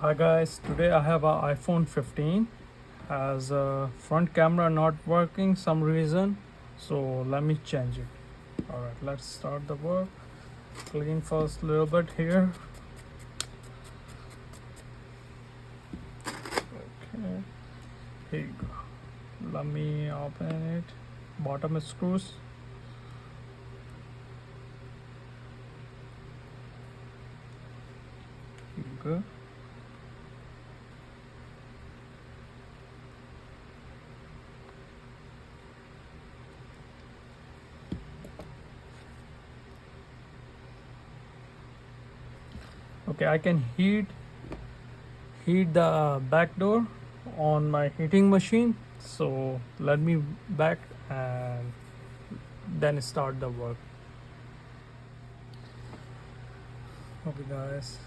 Hi guys, today I have a iPhone 15 has a front camera not working some reason, so let me change it. Alright, let's start the work. Clean first a little bit here. Okay, here you go. Let me open it. Bottom screws. Here you go. Okay, I can heat the back door on my heating machine. So let me back and then start the work. Okay guys.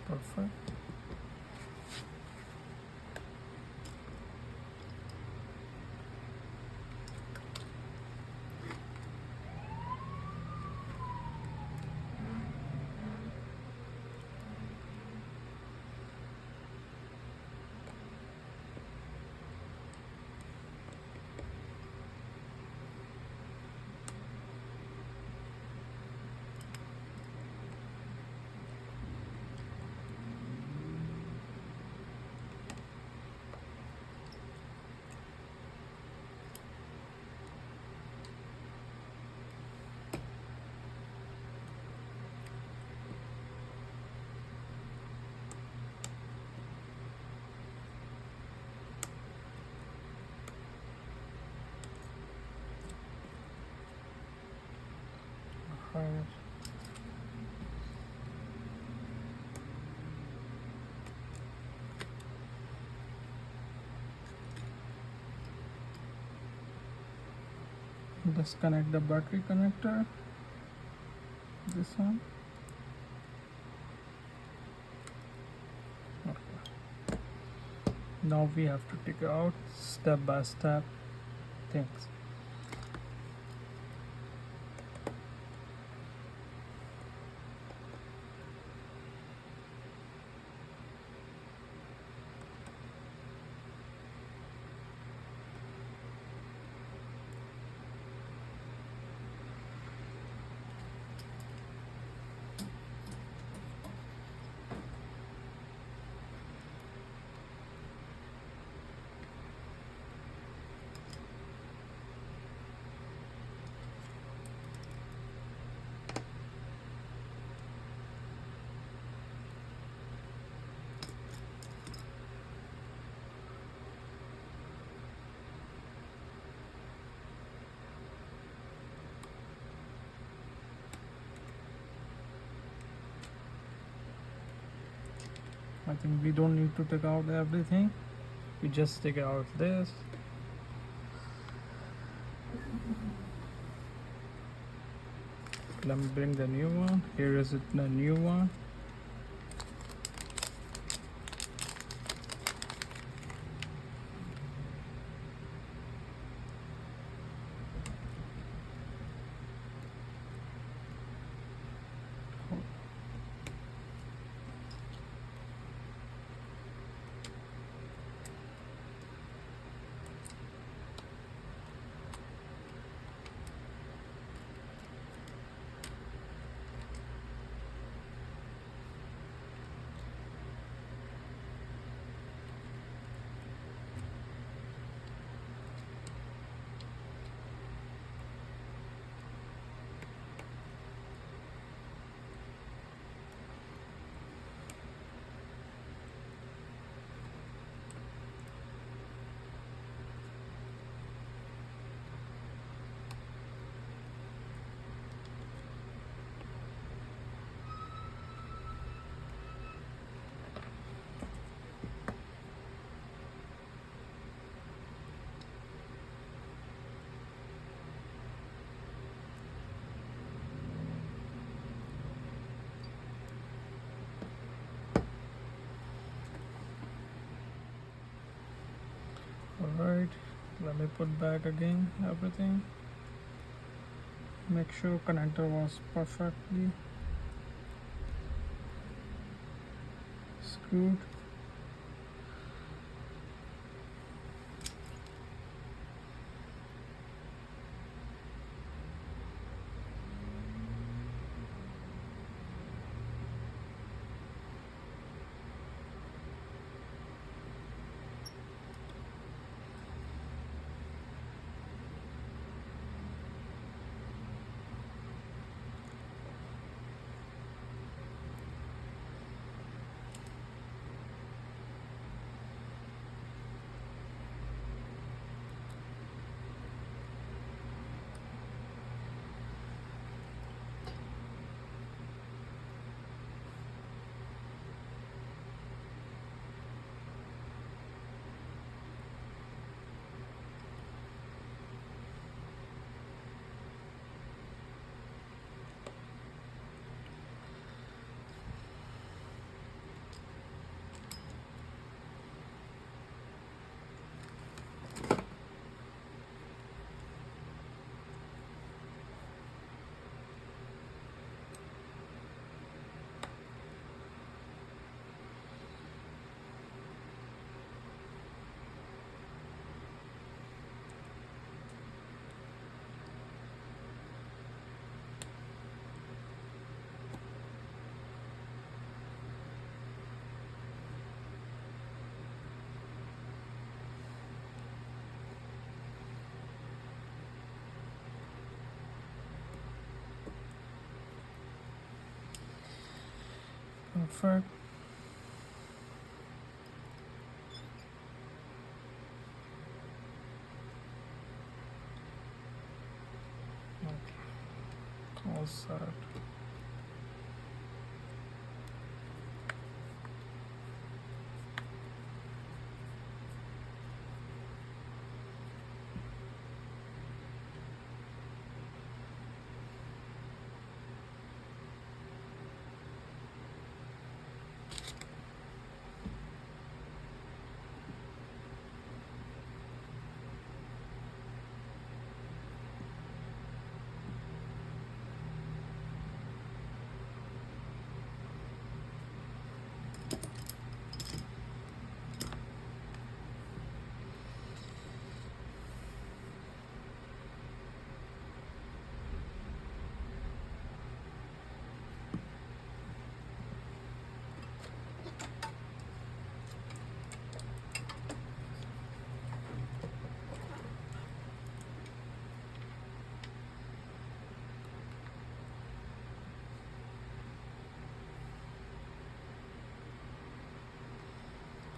Perfect. Alright. Disconnect the battery connector. This one. Okay. Now we have to take out step by step things. I think we don't need to take out everything. We just take out this. Let me bring the new one. Here is it, the new one. Let me put back again everything. Make sure connector was perfectly screwed. Perfect. Okay. All set.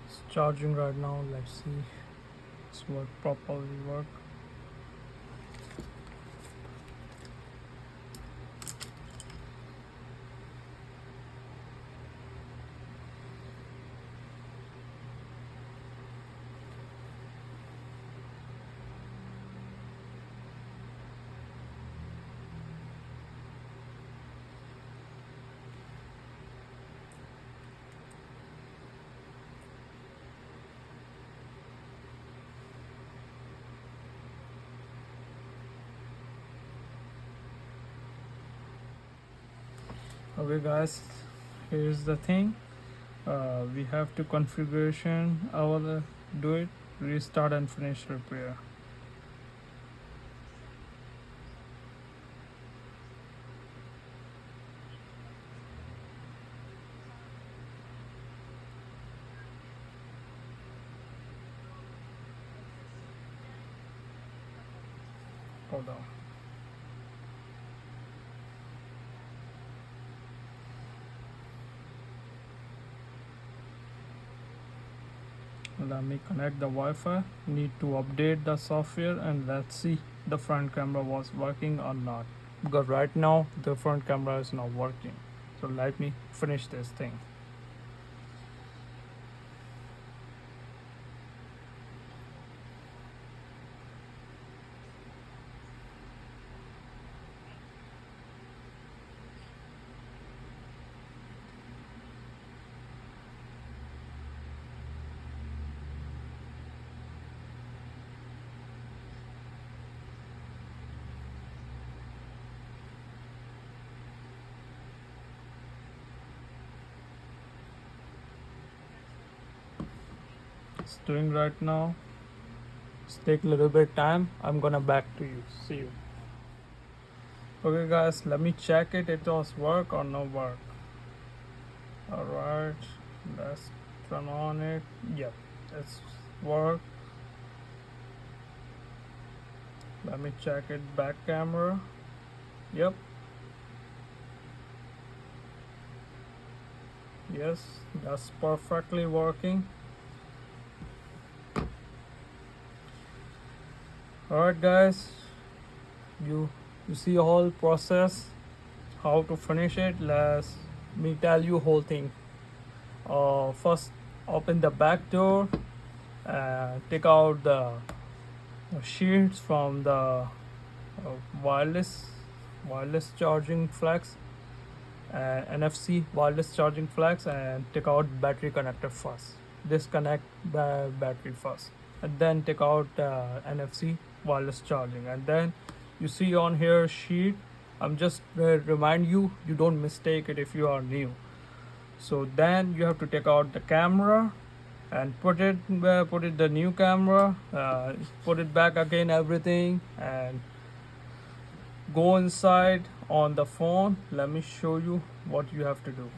It's charging right now. Let's see it's properly work. Okay guys, here's the thing. We have to configuration our do it, restart and finish repair. Hold on. Let me connect the Wi-Fi. Need to update the software and let's see the front camera was working or not. Because right now the front camera is not working. So let me finish this thing. it's doing right now. It's take a little bit time. I'm gonna back to you. See you. Okay guys, let me check it was work or no work. Alright, let's turn on it. Yep, it's work. Let me check it back camera. Yep. Yes, that's perfectly working. Alright guys, you see the whole process, how to finish it. Let me tell you whole thing. First open the back door, take out the sheets from the wireless charging flags, NFC wireless charging flags, and take out battery connector first. Disconnect the battery first, and then take out NFC wireless charging. And then you see on here sheet. I'm just remind you don't mistake it if you are new. So then you have to take out the camera and put it the new camera, put it back again, everything, and go inside on the phone. Let me show you what you have to do.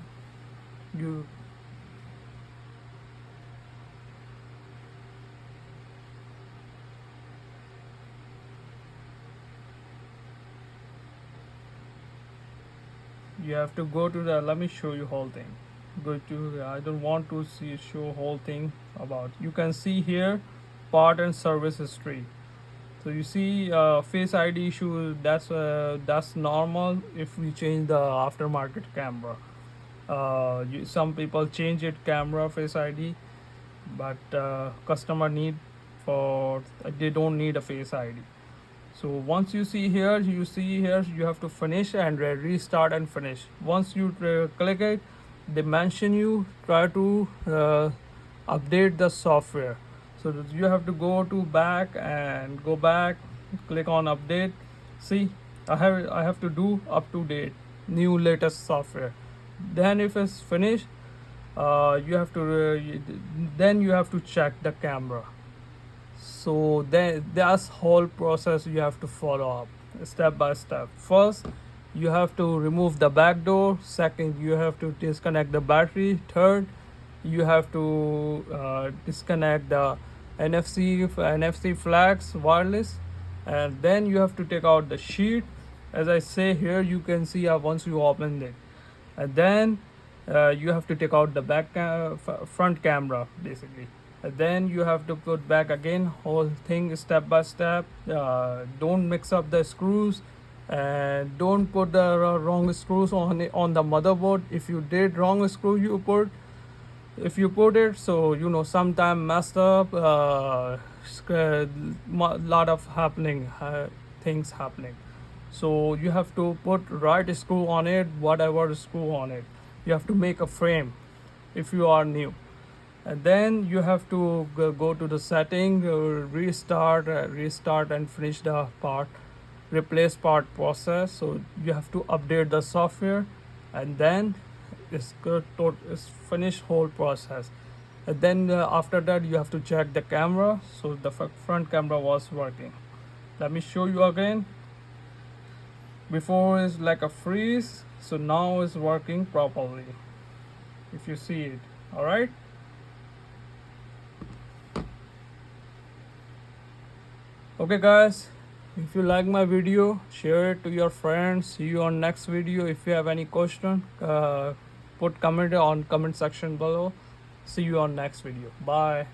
You have to go to the, let me show you whole thing. Go to, I don't want to show whole thing about. You can see here part and service history. So you see face ID issue, that's normal if we change the aftermarket camera. Some people change it camera face ID, but customer need for, they don't need a face ID. So once you see here, you have to finish and restart and finish. Once you click it, they mention you try to update the software. So you have to go to back and go back, click on update. See, I have to do up to date, new latest software. Then if it's finished, you have to then you have to check the camera. So that's whole process you have to follow up step by step. First, you have to remove the back door. Second, you have to disconnect the battery. Third, you have to disconnect the NFC flags wireless, and then you have to take out the sheet. As I say here, you can see once you open it, and then you have to take out the front camera basically. And then you have to put back again whole thing step by step. Don't mix up the screws, and don't put the wrong screws on the motherboard. If you did wrong screw if you put it, so sometime messed up, lot of things happening. So you have to put right screw on it, whatever screw on it. You have to make a frame if you are new. And then you have to go to the setting, restart and finish the replace part process. So you have to update the software, and then it's finish whole process. And then after that you have to check the camera, so the front camera was working. Let me show you again. Before is like a freeze, so now it's working properly if you see it. All right. Okay guys, if you like my video, share it to your friends. See you on next video. If you have any question, put comment on comment section below. See you on next video. Bye.